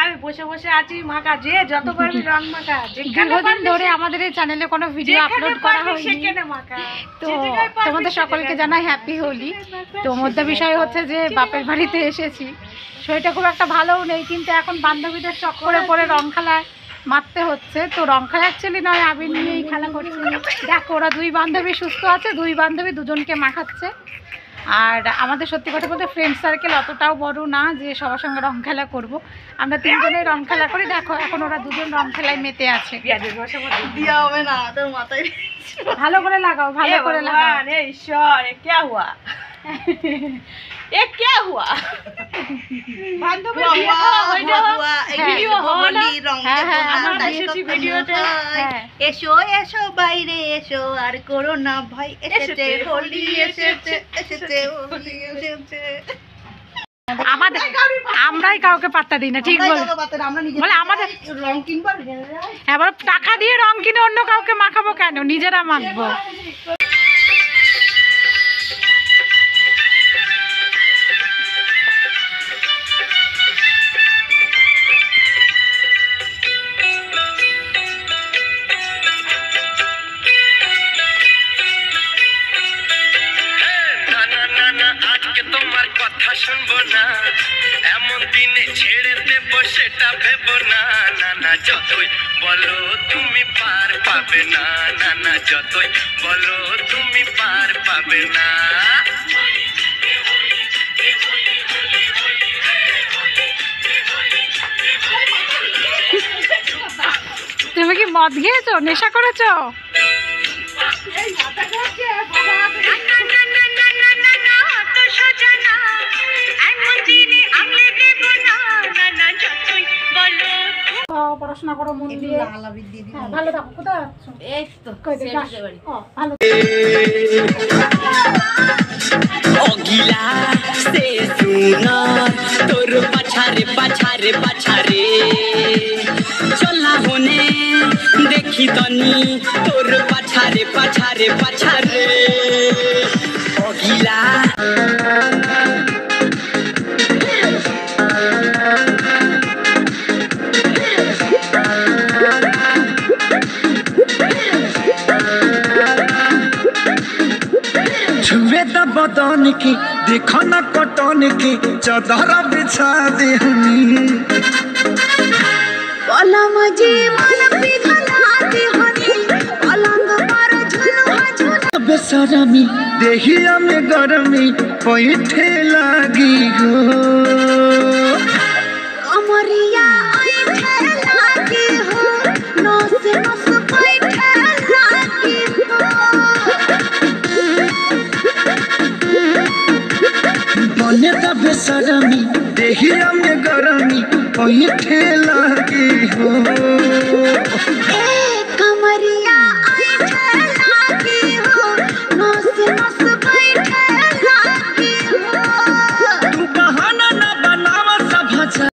আমি বসে বসে আছি মাখা, যে যত পারবি রং মাখা। দীর্ঘদিন ধরে আমাদের এই চ্যানেলে কোনো ভিডিও আপলোড করা হয়নি, তো তোমাদের সকলকে জানাই হ্যাপি হোলি। তো মধ্যে বিষয় হচ্ছে যে বাপের বাড়িতে এসেছি, শরীরটা খুব একটা ভালোও নেই, কিন্তু এখন বান্ধবীদের চক্করে পরে রং খেলায় মারতে হচ্ছে। তো রং খেলা অ্যাকচুয়ালি নয়, আবির নিয়েই খেলা করছে। দেখো ওরা দুই বান্ধবী সুস্থ আছে, দুই বান্ধবী দুজনকে মাখাচ্ছে। আর আমাদের সত্যি কথা বলতে ফ্রেন্ড সার্কেল অতটাও বড় না যে সবার সঙ্গে রং খেলা করবো। আমরা তিনজনেই রং খেলা করি। দেখো এখন ওরা দুজন রং খেলায় মেতে আছে। ভালো করে লাগাও, ভালো করে লাগাও। ঈশ্বর क्या हुआ ये क्या हुआ এসো এসো বাইরে এসো আর করো না ভাই, এসেছে হোলি এসেছে, এসেছে হোলি এসেছে। আমাদের আমরাই কাউকে পাত্তা দিই না, ঠিক বলে আমাদের রং কিনবো, এবার টাকা দিয়ে রং কিনে অন্য কাউকে মাখাবো কেন, নিজেরা মাখবো। তোমার কথা শুনবো না, এমন দিনে ছেড়ে দেবো সেটা ভেবো না। নানা যতই বলো তুমি পার পাবে না, নানা যতই বলো তুমি পার পাবে না। তুমি কি মদ খেয়েছো, নেশা করেছো? পড়াশোনা করো মন দিয়ে, ভালো থাকো। কোথায় যাচ্ছ? এই তো ভালো। অগিলা সে সুনার তোর পাছারে পাছারে পাছারে চলা হনে দেখি তনি তোর পাছারে পাছারে পাছারে অগিলা। बदन की देखो न कटन की चादर बिछा दे बेसरमी देहिया में गरमी पैठे लागी हो अमरिया लागी हो नस नस पैठे लागी हो बने बेसरमी देहिया में गरमी पैठे लागी हो कमरिया लागी हो नस नस पैठे लागी हो। तू बहाना न बनावा सब हचा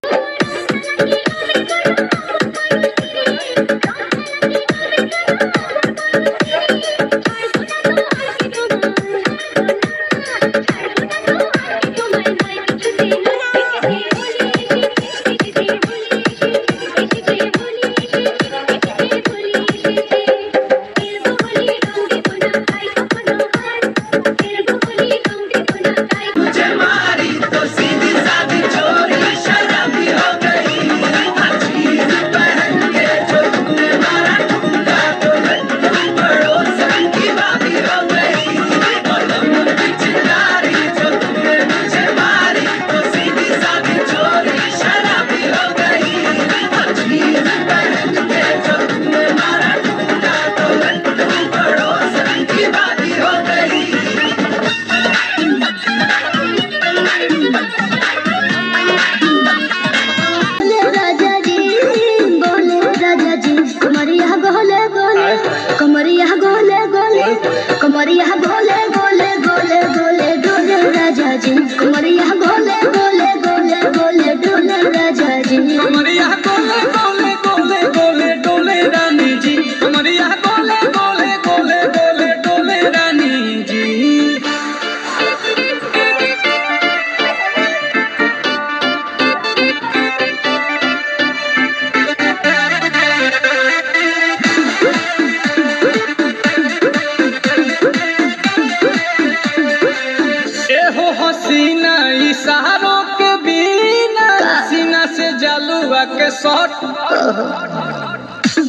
जलुआ के शॉट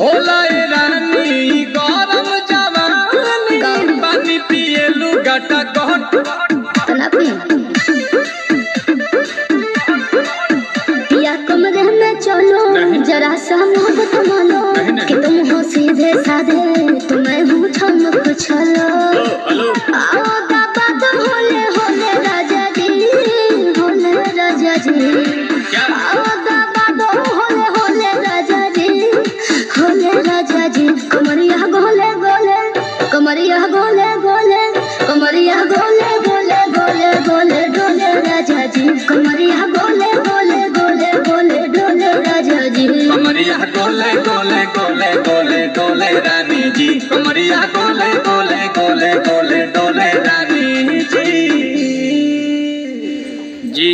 होला ए रानी गरम जवानी पानी पिए लुगाटा कहट या कमरे में चलो जरा सा मोहब्बत मानो कि तुम हो सीधे साधे तुम्हें हूँ छम छलो आओ दादा तो होले होले राजा जी आओ दादा तो होले होले राजा जी कमरिया गोले गोले कमरिया गोले गोले कमरिया गोले गोले गोले गोले डोले राजा जी कमरिया गोले गोले गोले गोले डोले राजा जी कमरिया गोले गोले गोले गोले डोले रानी जी कमरिया गोले गोले गोले गोले डोले रानी जी